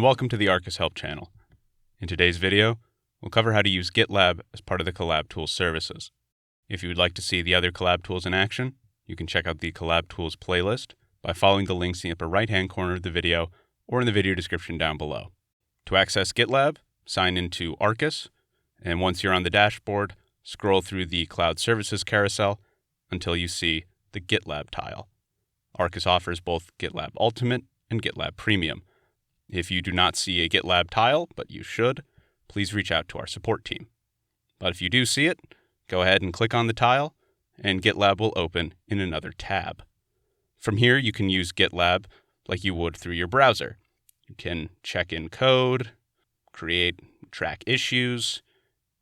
and welcome to the Arcus help channel. In today's video, we'll cover how to use GitLab as part of the Collab Tools services. If you would like to see the other Collab tools in action, you can check out the Collab Tools playlist by following the links in the upper right-hand corner of the video or in the video description down below. To access GitLab, sign into Arcus, and once you're on the dashboard, scroll through the Cloud Services carousel until you see the GitLab tile. Arcus offers both GitLab Ultimate and GitLab Premium. If you do not see a GitLab tile, but you should, please reach out to our support team. But if you do see it, go ahead and click on the tile, and GitLab will open in another tab. From here, you can use GitLab like you would through your browser. You can check in code, track issues,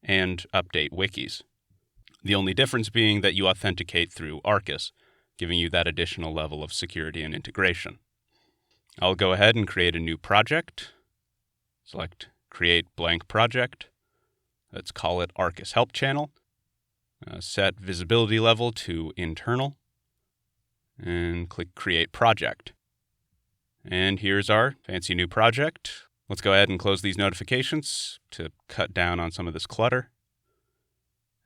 and update wikis. The only difference being that you authenticate through Arcus, giving you that additional level of security and integration. I'll go ahead and create a new project. Select Create Blank Project. Let's call it Arcus Help Channel. Set visibility level to internal. And click Create Project. And here's our fancy new project. Let's go ahead and close these notifications to cut down on some of this clutter.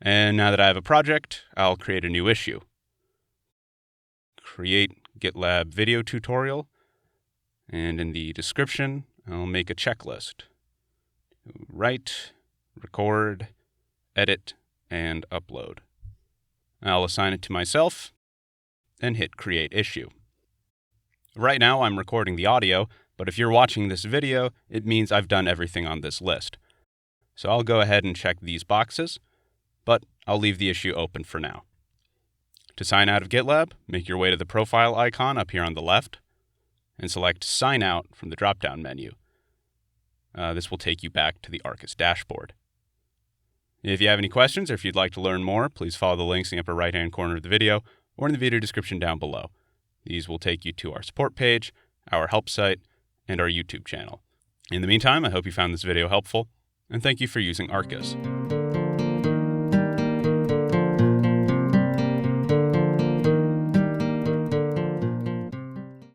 And now that I have a project, I'll create a new issue. Create GitLab video tutorial. And in the description, I'll make a checklist. Write, record, edit, and upload. I'll assign it to myself and hit Create Issue. Right now, I'm recording the audio, but if you're watching this video, it means I've done everything on this list. So I'll go ahead and check these boxes, but I'll leave the issue open for now. To sign out of GitLab, make your way to the profile icon up here on the left, and select Sign Out from the drop-down menu. This will take you back to the Arcus dashboard. If you have any questions or if you'd like to learn more, please follow the links in the upper right-hand corner of the video or in the video description down below. These will take you to our support page, our help site, and our YouTube channel. In the meantime, I hope you found this video helpful, and thank you for using Arcus.